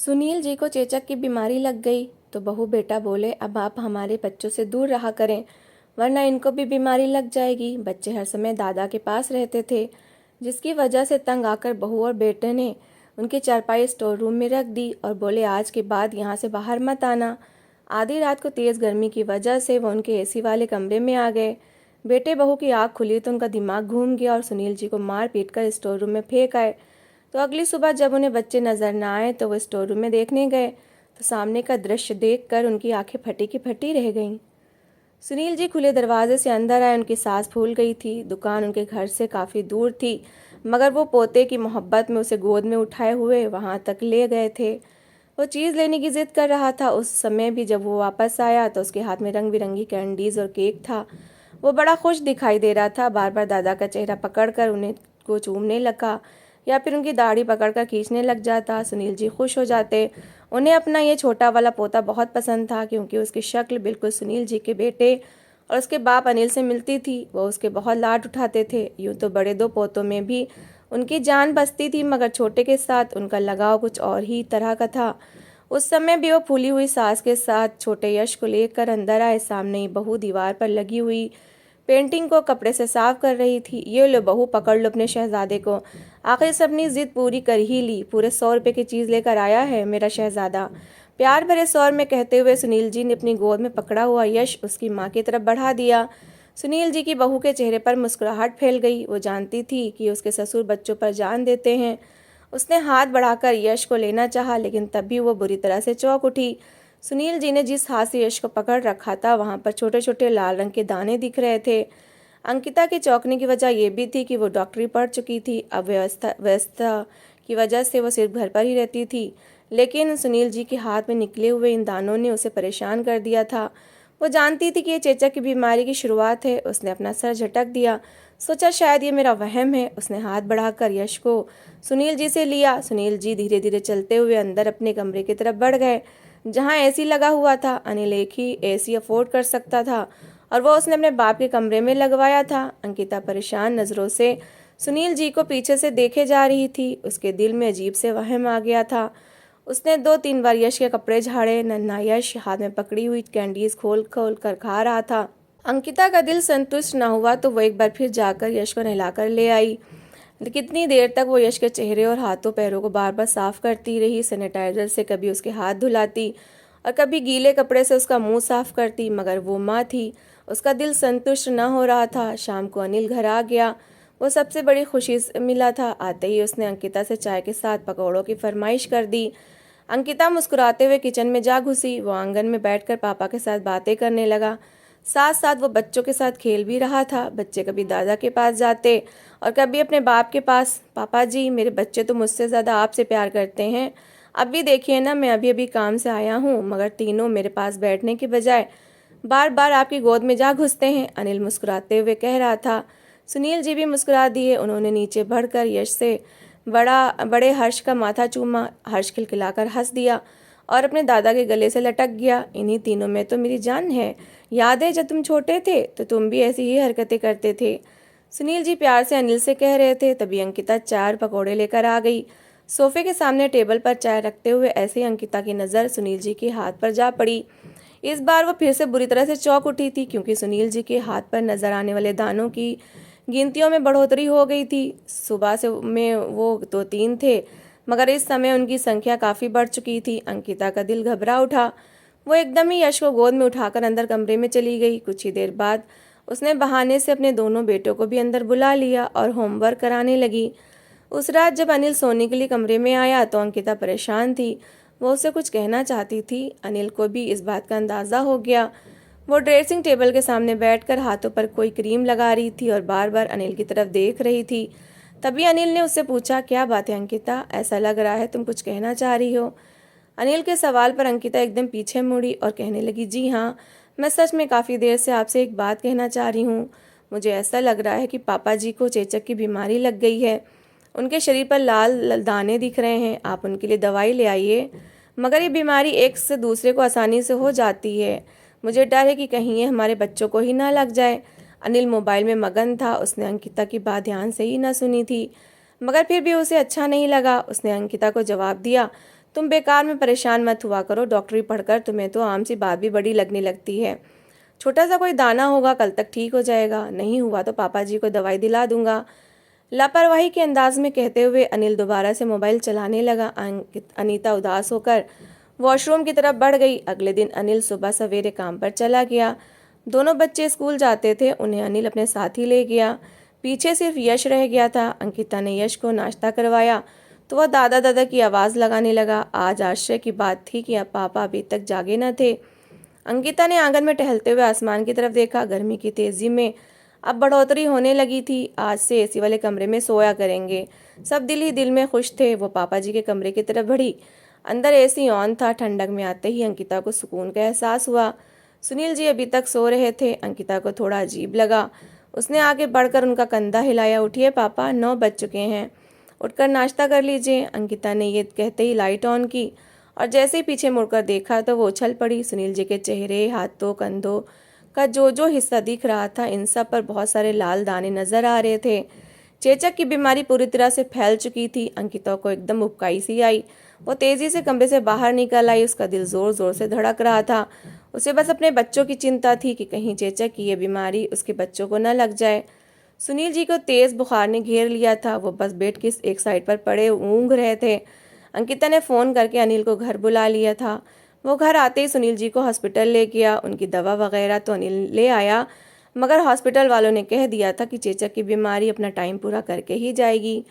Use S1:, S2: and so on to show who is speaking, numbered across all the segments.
S1: सुनील जी को चेचक की बीमारी लग गई तो बहू बेटा बोले अब आप हमारे बच्चों से दूर रहा करें, वरना इनको भी बीमारी लग जाएगी। बच्चे हर समय दादा के पास रहते थे, जिसकी वजह से तंग आकर बहू और बेटे ने उनकी चारपाई स्टोर रूम में रख दी और बोले आज के बाद यहाँ से बाहर मत आना। आधी रात को तेज़ गर्मी की वजह से वो उनके एसी वाले कमरे में आ गए। बेटे बहू की आँख खुली तो उनका दिमाग घूम गया और सुनील जी को मार पीट कर स्टोर रूम में फेंक आए। तो अगली सुबह जब उन्हें बच्चे नजर न आए तो वो स्टोर रूम में देखने गए तो सामने का दृश्य देखकर उनकी आंखें फटी की फटी रह गईं। सुनील जी खुले दरवाजे से अंदर आए। उनकी सांस फूल गई थी। दुकान उनके घर से काफ़ी दूर थी, मगर वो पोते की मोहब्बत में उसे गोद में उठाए हुए वहाँ तक ले गए थे। वो चीज़ लेने की जिद कर रहा था। उस समय भी जब वो वापस आया तो उसके हाथ में रंग बिरंगी कैंडीज़ और केक था। वो बड़ा खुश दिखाई दे रहा था। बार बार दादा का चेहरा पकड़कर उन्हें को चूमने लगा या फिर उनकी दाढ़ी पकड़कर खींचने लग जाता। सुनील जी खुश हो जाते। उन्हें अपना ये छोटा वाला पोता बहुत पसंद था, क्योंकि उसकी शक्ल बिल्कुल सुनील जी के बेटे और उसके बाप अनिल से मिलती थी। वो उसके बहुत लाड उठाते थे। यूँ तो बड़े दो पोतों में भी उनकी जान बसती थी, मगर छोटे के साथ उनका लगाव कुछ और ही तरह का था। उस समय भी वो फूली हुई सांस के साथ छोटे यश को लेकर अंदर आए। सामने ही बहू दीवार पर लगी हुई पेंटिंग को कपड़े से साफ कर रही थी। ये लो बहू, पकड़ लो अपने शहजादे को। आखिर से अपनी जिद पूरी कर ही ली। पूरे 100 रुपए की चीज़ लेकर आया है मेरा शहजादा, प्यार भरे स्वर में कहते हुए सुनील जी ने अपनी गोद में पकड़ा हुआ यश उसकी माँ की तरफ बढ़ा दिया। सुनील जी की बहू के चेहरे पर मुस्कुराहट फैल गई। वो जानती थी कि उसके ससुर बच्चों पर जान देते हैं। उसने हाथ बढ़ाकर यश को लेना चाहा, लेकिन तब भी वो बुरी तरह से चौंक उठी। सुनील जी ने जिस हाथ से यश को पकड़ रखा था वहाँ पर छोटे छोटे लाल रंग के दाने दिख रहे थे। अंकिता के चौंकने की वजह यह भी थी कि वो डॉक्टरी पढ़ चुकी थी। अब व्यवस्था की वजह से वो सिर्फ घर पर ही रहती थी, लेकिन सुनील जी के हाथ में निकले हुए इन दानों ने उसे परेशान कर दिया था। वो जानती थी कि ये चेचक की बीमारी की शुरुआत है। उसने अपना सर झटक दिया। सोचा शायद ये मेरा वहम है। उसने हाथ बढ़ाकर यश को सुनील जी से लिया। सुनील जी धीरे धीरे चलते हुए अंदर अपने कमरे की तरफ बढ़ गए, जहाँ एसी लगा हुआ था। अनिल एक ही एसी अफोर्ड कर सकता था और वो उसने अपने बाप के कमरे में लगवाया था। अंकिता परेशान नज़रों से सुनील जी को पीछे से देखे जा रही थी। उसके दिल में अजीब से वहम आ गया था। उसने 2-3 बार यश के कपड़े झाड़े। नन्हा यश हाथ में पकड़ी हुई कैंडीज खोल खोल कर खा रहा था। अंकिता का दिल संतुष्ट न हुआ तो वो एक बार फिर जाकर यश को नहलाकर ले आई। कितनी देर तक वो यश के चेहरे और हाथों पैरों को बार बार साफ करती रही। सैनिटाइजर से कभी उसके हाथ धुलाती और कभी गीले कपड़े से उसका मुंह साफ करती, मगर वो माँ थी, उसका दिल संतुष्ट न हो रहा था। शाम को अनिल घर आ गया। वो सबसे बड़ी खुशी से मिला था। आते ही उसने अंकिता से चाय के साथ पकौड़ों की फरमाइश कर दी। अंकिता मुस्कुराते हुए किचन में जा घुसी। वो आंगन में बैठकर पापा के साथ बातें करने लगा। साथ साथ वो बच्चों के साथ खेल भी रहा था। बच्चे कभी दादा के पास जाते और कभी अपने बाप के पास। पापा जी, मेरे बच्चे तो मुझसे ज़्यादा आपसे प्यार करते हैं। अब भी देखिए ना, मैं अभी अभी काम से आया हूँ, मगर तीनों मेरे पास बैठने के बजाय बार बार आपकी गोद में जा घुसते हैं। अनिल मुस्कुराते हुए कह रहा था। सुनील जी भी मुस्कुरा दिए। उन्होंने नीचे बढ़कर यश से बड़े हर्ष का माथा चूमा। हर्ष खिलखिलाकर हंस दिया और अपने दादा के गले से लटक गया। इन्हीं तीनों में तो मेरी जान है। याद है जब तुम छोटे थे तो तुम भी ऐसी ही हरकतें करते थे। सुनील जी प्यार से अनिल से कह रहे थे। तभी अंकिता चार पकौड़े लेकर आ गई। सोफे के सामने टेबल पर चाय रखते हुए ऐसे ही अंकिता की नज़र सुनील जी के हाथ पर जा पड़ी। इस बार वो फिर से बुरी तरह से चौंक उठी थी, क्योंकि सुनील जी के हाथ पर नजर आने वाले दानों की गिनतियों में बढ़ोतरी हो गई थी। सुबह से में वो 2-3 थे, मगर इस समय उनकी संख्या काफ़ी बढ़ चुकी थी। अंकिता का दिल घबरा उठा। वो एकदम ही यश को गोद में उठाकर अंदर कमरे में चली गई। कुछ ही देर बाद उसने बहाने से अपने दोनों बेटों को भी अंदर बुला लिया और होमवर्क कराने लगी। उस रात जब अनिल सोने के लिए कमरे में आया तो अंकिता परेशान थी। वो उसे कुछ कहना चाहती थी। अनिल को भी इस बात का अंदाज़ा हो गया। वो ड्रेसिंग टेबल के सामने बैठकर हाथों पर कोई क्रीम लगा रही थी और बार बार अनिल की तरफ देख रही थी। तभी अनिल ने उससे पूछा, क्या बात है अंकिता, ऐसा लग रहा है तुम कुछ कहना चाह रही हो। अनिल के सवाल पर अंकिता एकदम पीछे मुड़ी और कहने लगी, जी हाँ, मैं सच में काफ़ी देर से आपसे एक बात कहना चाह रही हूँ। मुझे ऐसा लग रहा है कि पापा जी को चेचक की बीमारी लग गई है। उनके शरीर पर लाल दाने दिख रहे हैं। आप उनके लिए दवाई ले आइए। मगर ये बीमारी एक से दूसरे को आसानी से हो जाती है। मुझे डर है कि कहीं ये हमारे बच्चों को ही ना लग जाए। अनिल मोबाइल में मगन था। उसने अंकिता की बात ध्यान से ही ना सुनी थी, मगर फिर भी उसे अच्छा नहीं लगा। उसने अंकिता को जवाब दिया, तुम बेकार में परेशान मत हुआ करो, डॉक्टरी पढ़कर तुम्हें तो आम सी बात भी बड़ी लगने लगती है। छोटा सा कोई दाना होगा, कल तक ठीक हो जाएगा, नहीं हुआ तो पापा जी को दवाई दिला दूंगा। लापरवाही के अंदाज में कहते हुए अनिल दोबारा से मोबाइल चलाने लगा। अनीता उदास होकर वॉशरूम की तरफ बढ़ गई। अगले दिन अनिल सुबह सवेरे काम पर चला गया। दोनों बच्चे स्कूल जाते थे, उन्हें अनिल अपने साथ ही ले गया। पीछे सिर्फ यश रह गया था। अंकिता ने यश को नाश्ता करवाया तो वह दादा दादा की आवाज़ लगाने लगा। आज आश्चर्य की बात थी कि अब पापा अभी तक जागे न थे। अंकिता ने आंगन में टहलते हुए आसमान की तरफ देखा। गर्मी की तेज़ी में अब बढ़ोतरी होने लगी थी। आज से एसी वाले कमरे में सोया करेंगे। सब दिल ही दिल में खुश थे। वो पापा जी के कमरे की तरफ बढ़ी। अंदर एसी ऑन था। ठंडक में आते ही अंकिता को सुकून का एहसास हुआ। सुनील जी अभी तक सो रहे थे। अंकिता को थोड़ा अजीब लगा। उसने आगे बढ़कर उनका कंधा हिलाया। उठिए पापा, 9 बज चुके हैं, उठकर नाश्ता कर लीजिए। अंकिता ने ये कहते ही लाइट ऑन की और जैसे ही पीछे मुड़कर देखा तो वो उछल पड़ी। सुनील जी के चेहरे, हाथों, कंधों का जो हिस्सा दिख रहा था, इन सब पर बहुत सारे लाल दाने नजर आ रहे थे। चेचक की बीमारी पूरी तरह से फैल चुकी थी। अंकिता को एकदम उबकाई सी आई। वो तेजी से कमरे से बाहर निकल आई। उसका दिल जोर जोर से धड़क रहा था। उसे बस अपने बच्चों की चिंता थी कि कहीं चेचक की ये बीमारी उसके बच्चों को न लग जाए। सुनील जी को तेज बुखार ने घेर लिया था। वो बस बेड की एक साइड पर पड़े ऊँघ रहे थे। अंकिता ने फ़ोन करके अनिल को घर बुला लिया था। वो घर आते ही सुनील जी को हॉस्पिटल ले गया। उनकी दवा वगैरह तो अनिल ले आया, मगर हॉस्पिटल वालों ने कह दिया था कि चेचक की बीमारी अपना टाइम पूरा करके ही जाएगी।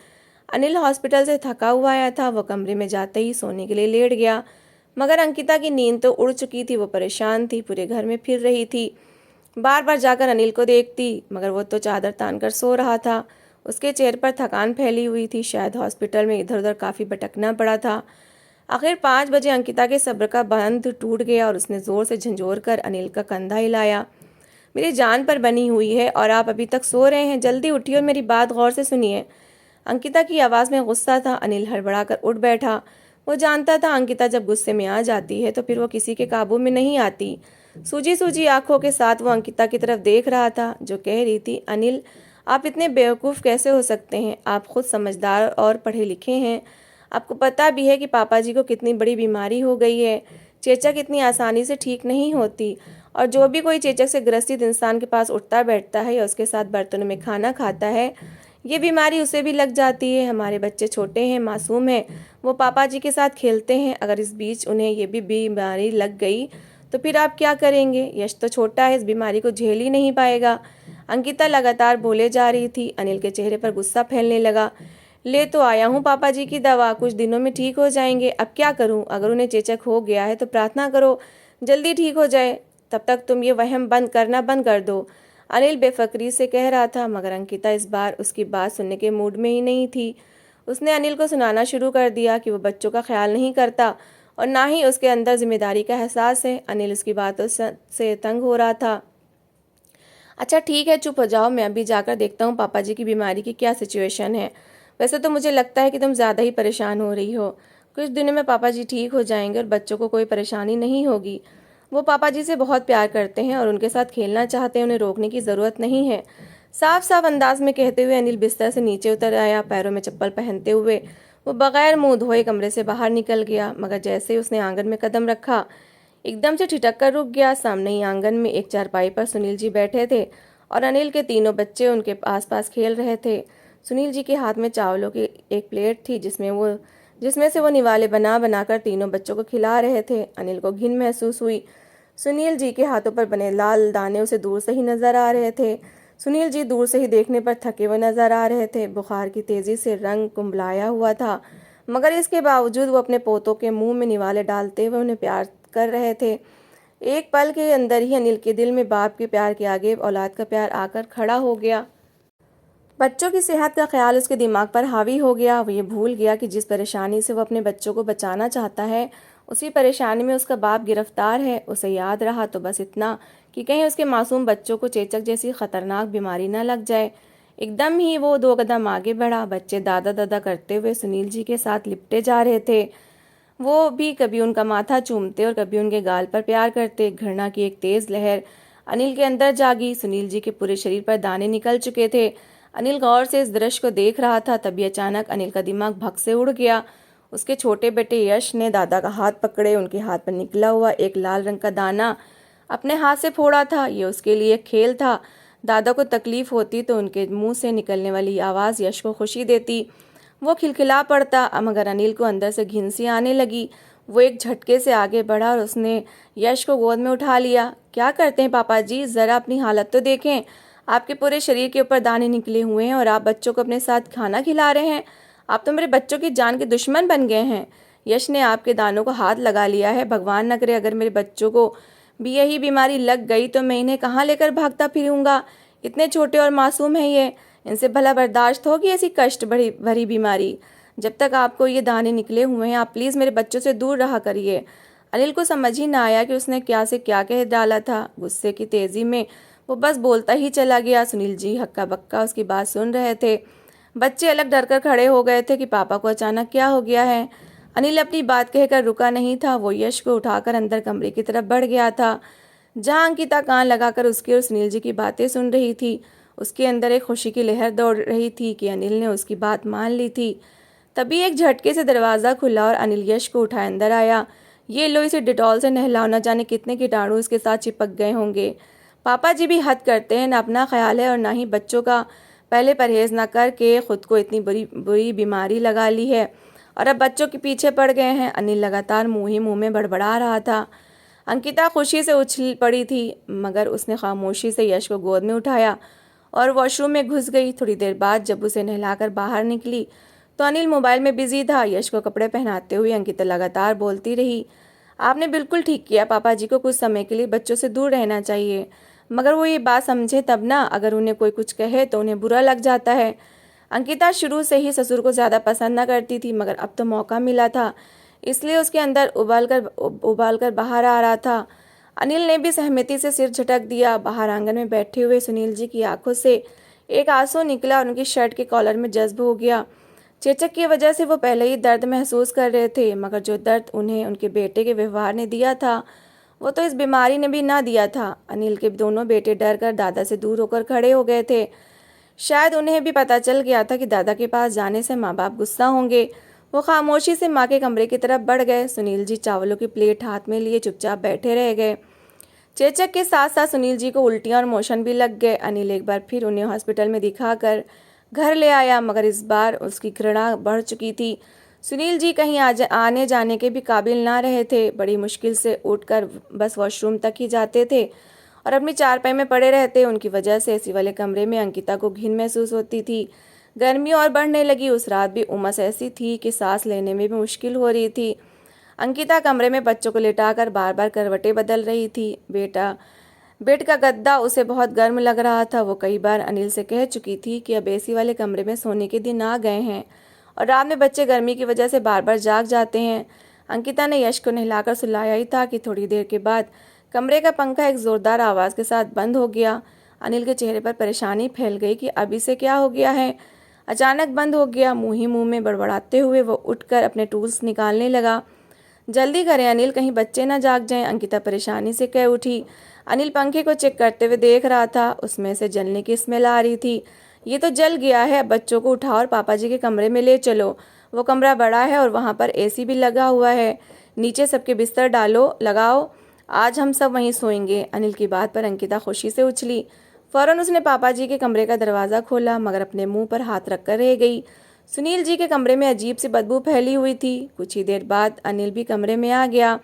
S1: अनिल हॉस्पिटल से थका हुआ आया था। वो कमरे में जाते ही सोने के लिए लेट गया, मगर अंकिता की नींद तो उड़ चुकी थी। वो परेशान थी, पूरे घर में फिर रही थी। बार बार जाकर अनिल को देखती, मगर वो तो चादर तानकर सो रहा था। उसके चेहरे पर थकान फैली हुई थी। शायद हॉस्पिटल में इधर उधर काफ़ी भटकना पड़ा था। आखिर 5 बजे अंकिता के सब्र का बंध टूट गया और उसने ज़ोर से झंझोर कर अनिल का कंधा हिलाया। मेरी जान पर बनी हुई है और आप अभी तक सो रहे हैं, जल्दी उठिए और मेरी बात गौर से सुनिए। अंकिता की आवाज़ में गुस्सा था। अनिल हड़बड़ाकर उठ बैठा। वो जानता था अंकिता जब गुस्से में आ जाती है तो फिर वो किसी के काबू में नहीं आती। सूजी सूजी आंखों के साथ वो अंकिता की तरफ देख रहा था, जो कह रही थी, अनिल आप इतने बेवकूफ़ कैसे हो सकते हैं? आप खुद समझदार और पढ़े लिखे हैं। आपको पता भी है कि पापा जी को कितनी बड़ी बीमारी हो गई है। चेचक इतनी आसानी से ठीक नहीं होती, और जो भी कोई चेचक से ग्रसित इंसान के पास उठता बैठता है या उसके साथ बर्तनों में खाना खाता है, ये बीमारी उसे भी लग जाती है। हमारे बच्चे छोटे हैं, मासूम हैं, वो पापा जी के साथ खेलते हैं। अगर इस बीच उन्हें ये भी बीमारी लग गई तो फिर आप क्या करेंगे? यश तो छोटा है, इस बीमारी को झेल ही नहीं पाएगा। अंकिता लगातार बोले जा रही थी। अनिल के चेहरे पर गुस्सा फैलने लगा। ले तो आया हूँ पापा जी की दवा, कुछ दिनों में ठीक हो जाएंगे। अब क्या करूँ? अगर उन्हें चेचक हो गया है तो प्रार्थना करो जल्दी ठीक हो जाए। तब तक तुम ये वहम बंद कर दो। अनिल बेफिक्री से कह रहा था, मगर अंकिता इस बार उसकी बात सुनने के मूड में ही नहीं थी। उसने अनिल को सुनाना शुरू कर दिया कि वो बच्चों का ख्याल नहीं करता और ना ही उसके अंदर जिम्मेदारी का एहसास है। अनिल उसकी बातों से तंग हो रहा था। अच्छा ठीक है, चुप हो जाओ, मैं अभी जाकर देखता हूँ पापा जी की बीमारी की क्या सिचुएशन है। वैसे तो मुझे लगता है कि तुम ज़्यादा ही परेशान हो रही हो। कुछ दिनों में पापा जी ठीक हो जाएंगे और बच्चों को कोई परेशानी नहीं होगी। वो पापा जी से बहुत प्यार करते हैं और उनके साथ खेलना चाहते हैं, उन्हें रोकने की ज़रूरत नहीं है। साफ साफ अंदाज में कहते हुए अनिल बिस्तर से नीचे उतर आया। पैरों में चप्पल पहनते हुए वो बगैर मुंह धोए कमरे से बाहर निकल गया, मगर जैसे ही उसने आंगन में कदम रखा, एकदम से ठिठक कर रुक गया। सामने ही आंगन में एक चारपाई पर सुनील जी बैठे थे और अनिल के तीनों बच्चे उनके आसपास खेल रहे थे। सुनील जी के हाथ में चावलों की एक प्लेट थी, जिसमें से वो निवाले बना बनाकर तीनों बच्चों को खिला रहे थे। अनिल को घिन महसूस हुई। सुनील जी के हाथों पर बने लाल दाने उसे दूर से ही नजर आ रहे थे। सुनील जी दूर से ही देखने पर थके हुए नजर आ रहे थे। बुखार की तेजी से रंग कुंबलाया हुआ था, मगर इसके बावजूद वो अपने पोतों के मुंह में निवाले डालते हुए उन्हें प्यार कर रहे थे। एक पल के अंदर ही अनिल के दिल में बाप के प्यार के आगे औलाद का प्यार आकर खड़ा हो गया। बच्चों की सेहत का ख्याल उसके दिमाग पर हावी हो गया। वो ये भूल गया कि जिस परेशानी से वो अपने बच्चों को बचाना चाहता है, उसी परेशानी में उसका बाप गिरफ्तार है। उसे याद रहा तो बस इतना कि कहीं उसके मासूम बच्चों को चेचक जैसी खतरनाक बीमारी न लग जाए। एकदम ही वो 2 कदम आगे बढ़ा। बच्चे दादा दादा करते हुए सुनील जी के साथ लिपटे जा रहे थे। वो भी कभी उनका माथा चूमते और कभी उनके गाल पर प्यार करते। घृणा की एक तेज लहर अनिल के अंदर जागी। सुनील जी के पूरे शरीर पर दाने निकल चुके थे। अनिल गौर से इस दृश्य को देख रहा था, तभी अचानक अनिल का दिमाग भग से उड़ गया। उसके छोटे बेटे यश ने दादा का हाथ पकड़े उनके हाथ पर निकला हुआ एक लाल रंग का दाना अपने हाथ से फोड़ा था। ये उसके लिए एक खेल था। दादा को तकलीफ होती तो उनके मुंह से निकलने वाली आवाज़ यश को खुशी देती। वो खिलखिला पड़ता। मगर अनिल को अंदर से घिन सी आने लगी। वो एक झटके से आगे बढ़ा और उसने यश को गोद में उठा लिया। क्या करते हैं पापा जी, ज़रा अपनी हालत तो देखें। आपके पूरे शरीर के ऊपर दाने निकले हुए हैं और आप बच्चों को अपने साथ खाना खिला रहे हैं। आप तो मेरे बच्चों की जान के दुश्मन बन गए हैं। यश ने आपके दानों को हाथ लगा लिया है। भगवान न करे अगर मेरे बच्चों को भी यही बीमारी लग गई तो मैं इन्हें कहाँ लेकर भागता फिरूंगा। इतने छोटे और मासूम हैं ये, इनसे भला बर्दाश्त होगी ऐसी कष्ट भरी बीमारी। जब तक आपको ये दाने निकले हुए हैं आप प्लीज़ मेरे बच्चों से दूर रहा करिए। अनिल को समझ ही ना आया कि उसने क्या से क्या कह डाला था। गुस्से की तेज़ी में वो बस बोलता ही चला गया। सुनील जी हक्का बक्का उसकी बात सुन रहे थे। बच्चे अलग डर कर खड़े हो गए थे कि पापा को अचानक क्या हो गया है। अनिल अपनी बात कहकर रुका नहीं था। वो यश को उठाकर अंदर कमरे की तरफ बढ़ गया था जहाँ अंकिता कान लगाकर उसकी और सुनील जी की बातें सुन रही थी। उसके अंदर एक खुशी की लहर दौड़ रही थी कि अनिल ने उसकी बात मान ली थी। तभी एक झटके से दरवाज़ा खुला और अनिल यश को उठाए अंदर आया। ये लो, इसे डिटॉल से नहलाओ, न जाने कितने कीटाणु इसके साथ चिपक गए होंगे। पापा जी भी हद करते हैं, ना अपना ख्याल है और ना ही बच्चों का। पहले परहेज़ ना करके खुद को इतनी बुरी बुरी बीमारी लगा ली है और अब बच्चों के पीछे पड़ गए हैं। अनिल लगातार मुँह ही मुँह में बड़बड़ा रहा था। अंकिता खुशी से उछल पड़ी थी मगर उसने खामोशी से यश को गोद में उठाया और वॉशरूम में घुस गई। थोड़ी देर बाद जब उसे नहलाकर बाहर निकली तो अनिल मोबाइल में बिजी था। यश को कपड़े पहनाते हुए अंकिता लगातार बोलती रही, आपने बिल्कुल ठीक किया, पापा जी को कुछ समय के लिए बच्चों से दूर रहना चाहिए। मगर वो ये बात समझे तब ना, अगर उन्हें कोई कुछ कहे तो उन्हें बुरा लग जाता है। अंकिता शुरू से ही ससुर को ज़्यादा पसंद न करती थी मगर अब तो मौका मिला था इसलिए उसके अंदर उबाल कर बाहर आ रहा था। अनिल ने भी सहमति से सिर झटक दिया। बाहर आंगन में बैठे हुए सुनील जी की आंखों से एक आंसू निकला और उनकी शर्ट के कॉलर में जज्ब हो गया। चेचक की वजह से वो पहले ही दर्द महसूस कर रहे थे मगर जो दर्द उन्हें उनके बेटे के व्यवहार ने दिया था वो तो इस बीमारी ने भी ना दिया था। अनिल के दोनों बेटे डर कर दादा से दूर होकर खड़े हो गए थे। शायद उन्हें भी पता चल गया था कि दादा के पास जाने से माँ बाप गुस्सा होंगे। वो खामोशी से माँ के कमरे की तरफ बढ़ गए। सुनील जी चावलों की प्लेट हाथ में लिए चुपचाप बैठे रह गए। चेचक के साथ साथ सुनील जी को उल्टियाँ और मोशन भी लग गए। अनिल एक बार फिर उन्हें हॉस्पिटल में दिखाकर घर ले आया मगर इस बार उसकी घृणा बढ़ चुकी थी। सुनील जी कहीं आने जाने के भी काबिल ना रहे थे। बड़ी मुश्किल से उठकर बस वॉशरूम तक ही जाते थे और अपनी चारपाई में पड़े रहते। उनकी वजह से एसी वाले कमरे में अंकिता को घिन महसूस होती थी। गर्मी और बढ़ने लगी। उस रात भी उमस ऐसी थी कि सांस लेने में भी मुश्किल हो रही थी। अंकिता कमरे में बच्चों को लेटाकर बार बार करवटें बदल रही थी। बेड का गद्दा उसे बहुत गर्म लग रहा था। वो कई बार अनिल से कह चुकी थी कि अब एसी वाले कमरे में सोने के दिन आ गए हैं और रात में बच्चे गर्मी की वजह से बार बार जाग जाते हैं। अंकिता ने यश को नहलाकर सुलाया ही था कि थोड़ी देर के बाद कमरे का पंखा एक ज़ोरदार आवाज़ के साथ बंद हो गया। अनिल के चेहरे पर परेशानी फैल गई कि अब इसे क्या हो गया है। अचानक बंद हो गया। मुँह ही मुँह में बड़बड़ाते हुए वो उठकर अपने टूल्स निकालने लगा। जल्दी करें अनिल, कहीं बच्चे ना जाग जाएं, अंकिता परेशानी से कह उठी। अनिल पंखे को चेक करते हुए देख रहा था। उसमें से जलने की स्मेल आ रही थी। ये तो जल गया है। बच्चों को उठाओ और पापा जी के कमरे में ले चलो। वो कमरा बड़ा है और वहाँ पर एसी भी लगा हुआ है। नीचे सबके बिस्तर लगाओ, आज हम सब वहीं सोएंगे। अनिल की बात पर अंकिता खुशी से उछली। फौरन उसने पापा जी के कमरे का दरवाज़ा खोला मगर अपने मुंह पर हाथ रखकर रह गई। सुनील जी के कमरे में अजीब सी बदबू फैली हुई थी। कुछ ही देर बाद अनिल भी कमरे में आ गया।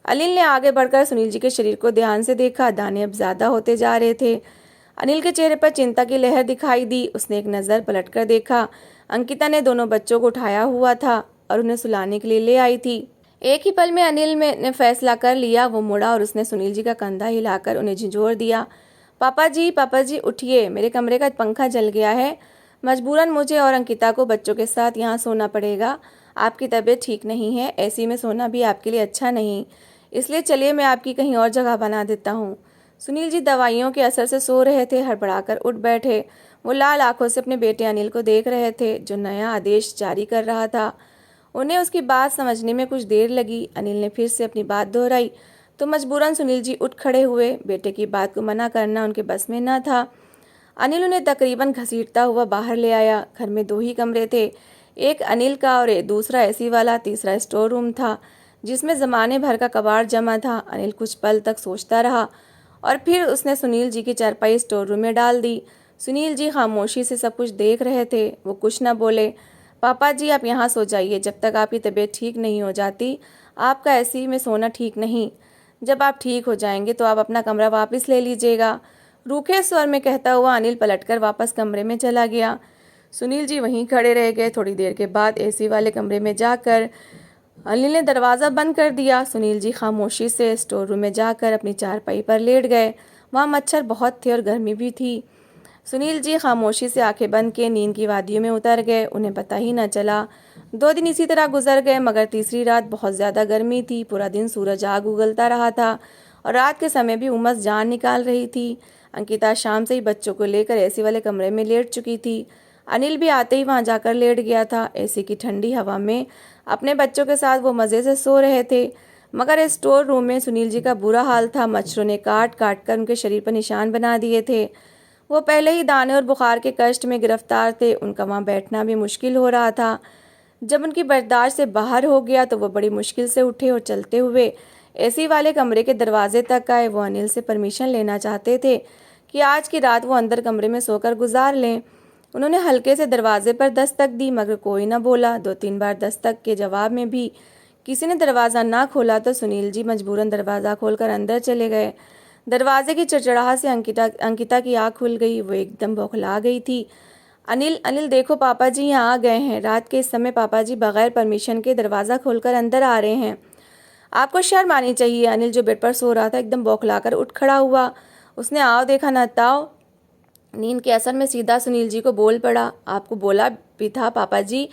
S1: अनिल ने आगे बढ़कर सुनील जी के शरीर को ध्यान से देखा। दाने अब ज़्यादा होते जा रहे थे। अनिल के चेहरे पर चिंता की लहर दिखाई दी। उसने एक नज़र पलटकर देखा। अंकिता ने दोनों बच्चों को उठाया हुआ था और उन्हें सुलाने के लिए ले आई थी। एक ही पल में अनिल ने फैसला कर लिया। वो मुड़ा और उसने सुनील जी का कंधा हिलाकर उन्हें झिंझोर दिया। पापा जी उठिए, मेरे कमरे का पंखा जल गया है। मजबूरन मुझे और अंकिता को बच्चों के साथ यहाँ सोना पड़ेगा। आपकी तबीयत ठीक नहीं है, एसी में सोना भी आपके लिए अच्छा नहीं, इसलिए चलिए मैं आपकी कहीं और जगह बना देता हूँ। सुनील जी दवाइयों के असर से सो रहे थे। हड़बड़ाकर उठ बैठे। वो लाल आंखों से अपने बेटे अनिल को देख रहे थे जो नया आदेश जारी कर रहा था। उन्हें उसकी बात समझने में कुछ देर लगी। अनिल ने फिर से अपनी बात दोहराई तो मजबूरन सुनील जी उठ खड़े हुए। बेटे की बात को मना करना उनके बस में न था। अनिल उन्हें तकरीबन घसीटता हुआ बाहर ले आया। घर में 2 ही कमरे थे। एक अनिल का और दूसरा एसी वाला, तीसरा स्टोर रूम था जिसमें ज़माने भर का कबाड़ जमा था। अनिल कुछ पल तक सोचता रहा और फिर उसने सुनील जी की चारपाई स्टोर रूम में डाल दी। सुनील जी खामोशी से सब कुछ देख रहे थे। वो कुछ न बोले। पापा जी, आप यहाँ सो जाइए, जब तक आपकी तबीयत ठीक नहीं हो जाती आपका एसी में सोना ठीक नहीं। जब आप ठीक हो जाएंगे तो आप अपना कमरा वापस ले लीजिएगा। रूखे स्वर में कहता हुआ अनिल पलटकर वापस कमरे में चला गया। सुनील जी वहीं खड़े रह गए। थोड़ी देर के बाद एसी वाले कमरे में जाकर अनिल ने दरवाज़ा बंद कर दिया। सुनील जी खामोशी से स्टोर रूम में जाकर अपनी चारपाई पर लेट गए। वहाँ मच्छर बहुत थे और गर्मी भी थी। सुनील जी खामोशी से आंखें बंद किए नींद की वादियों में उतर गए। उन्हें पता ही न चला। 2 दिन इसी तरह गुजर गए, मगर तीसरी रात बहुत ज़्यादा गर्मी थी। पूरा दिन सूरज आग उगलता रहा था और रात के समय भी उमस जान निकाल रही थी। अंकिता शाम से ही बच्चों को लेकर एसी वाले कमरे में लेट चुकी थी। अनिल भी आते ही वहां जाकर लेट गया था। एसी की ठंडी हवा में अपने बच्चों के साथ वो मज़े से सो रहे थे, मगर स्टोर रूम में सुनील जी का बुरा हाल था। मच्छरों ने काट काट कर उनके शरीर पर निशान बना दिए थे। वो पहले ही दाने और बुखार के कष्ट में गिरफ्तार थे। उनका वहाँ बैठना भी मुश्किल हो रहा था। जब उनकी बर्दाश्त से बाहर हो गया तो वो बड़ी मुश्किल से उठे और चलते हुए एसी वाले कमरे के दरवाजे तक आए। वो अनिल से परमिशन लेना चाहते थे कि आज की रात वो अंदर कमरे में सोकर गुजार लें। उन्होंने हल्के से दरवाजे पर दस्तक दी, मगर कोई न बोला। 2-3 बार दस्तक के जवाब में भी किसी ने दरवाज़ा ना खोला तो सुनील जी मजबूरन दरवाज़ा खोलकर अंदर चले गए। दरवाजे की चड़चड़ाहट से अंकिता की आँख खुल गई। वो एकदम बौखला गई थी। अनिल अनिल देखो, पापा जी यहाँ आ गए हैं। रात के इस समय पापा जी बगैर परमिशन के दरवाज़ा खोलकर अंदर आ रहे हैं। आपको शर्म आनी चाहिए। अनिल जो बेड पर सो रहा था एकदम बौखलाकर उठ खड़ा हुआ। उसने आओ देखा न ताओ नींद के असर में सीधा सुनील जी को बोल पड़ा। आपको बोला भी था पापा जी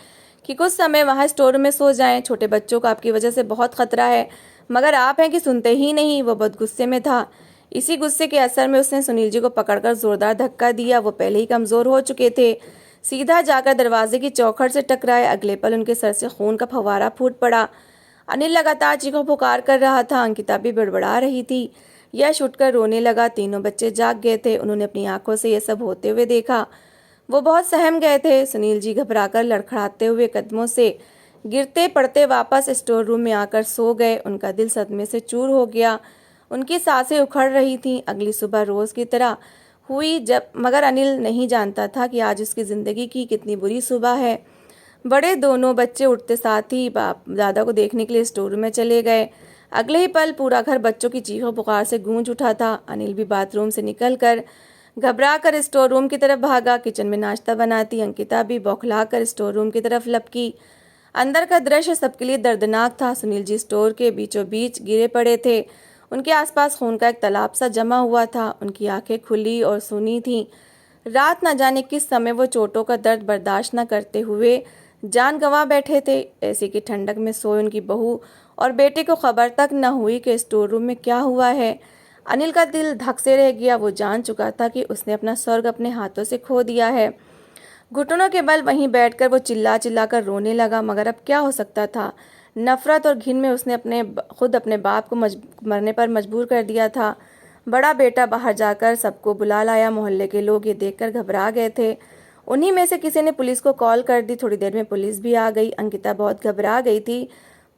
S1: कि कुछ समय वहाँ स्टोर में सो जाएं। छोटे बच्चों को आपकी वजह से बहुत खतरा है, मगर आप हैं कि सुनते ही नहीं। वो बहुत गुस्से में था। इसी गुस्से के असर में उसने सुनील जी को पकड़कर जोरदार धक्का दिया। वो पहले ही कमज़ोर हो चुके थे। सीधा जाकर दरवाजे की चौखट से टकराए। अगले पल उनके सर से खून का फव्वारा फूट पड़ा। अनिल लगातार चीखों पुकार कर रहा था। अंकिता भी बड़बड़ा रही थी। यश उठकर रोने लगा। तीनों बच्चे जाग गए थे। उन्होंने अपनी आंखों से यह सब होते हुए देखा। वो बहुत सहम गए थे। सुनील जी घबराकर लड़खड़ाते हुए कदमों से गिरते पड़ते वापस स्टोर रूम में आकर सो गए। उनका दिल सदमे से चूर हो गया। उनकी सांसें उखड़ रही थीं। अगली सुबह रोज़ की तरह हुई, मगर अनिल नहीं जानता था कि आज उसकी ज़िंदगी की कितनी बुरी सुबह है। बड़े दोनों बच्चे उठते साथ ही बाप दादा को देखने के लिए स्टोर रूम में चले गए। अगले ही पल पूरा घर बच्चों की चीखों पुकार से गूंज उठा था। अनिल भी बाथरूम से निकलकर घबरा कर स्टोर रूम की तरफ भागा। किचन में नाश्ता बनाती अंकिता भी बौखला कर स्टोर रूम की तरफ लपकी। अंदर का दृश्य सबके लिए दर्दनाक था। सुनील जी स्टोर के बीचों बीच गिरे पड़े थे। उनके आसपास खून का एक तालाब सा जमा हुआ था। उनकी आंखें खुली और सूनी थीं। रात न जाने किस समय वो चोटों का दर्द बर्दाश्त न करते हुए जान गंवा बैठे थे। ऐसी की ठंडक में सोए उनकी बहू और बेटे को खबर तक न हुई कि स्टोर रूम में क्या हुआ है। अनिल का दिल धक से रह गया। वो जान चुका था कि उसने अपना स्वर्ग अपने हाथों से खो दिया है। घुटनों के बल वहीं बैठकर वो चिल्ला चिल्ला कर रोने लगा, मगर अब क्या हो सकता था। नफरत और घिन में उसने खुद अपने बाप को मरने पर मजबूर कर दिया था। बड़ा बेटा बाहर जाकर सबको बुला लाया। मोहल्ले के लोग ये देखकर घबरा गए थे। उन्हीं में से किसी ने पुलिस को कॉल कर दी। थोड़ी देर में पुलिस भी आ गई। अंकिता बहुत घबरा गई थी।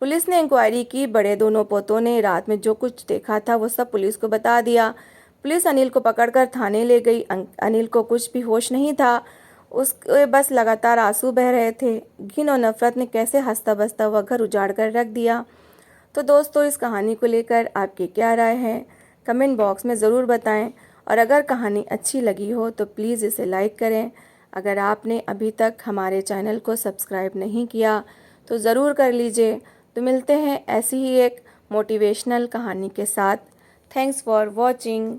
S1: पुलिस ने इंक्वायरी की। बड़े दोनों पोतों ने रात में जो कुछ देखा था वो सब पुलिस को बता दिया। पुलिस अनिल को पकड़कर थाने ले गई। अनिल को कुछ भी होश नहीं था। उसके बस लगातार आंसू बह रहे थे। घिन और नफरत ने कैसे हंसता बसता हुआ घर उजाड़ कर रख दिया। तो दोस्तों, इस कहानी को लेकर आपकी क्या राय है, कमेंट बॉक्स में ज़रूर बताएं। और अगर कहानी अच्छी लगी हो तो प्लीज़ इसे लाइक करें। अगर आपने अभी तक हमारे चैनल को सब्सक्राइब नहीं किया तो ज़रूर कर लीजिए। तो मिलते हैं ऐसी ही एक मोटिवेशनल कहानी के साथ। Thanks for watching.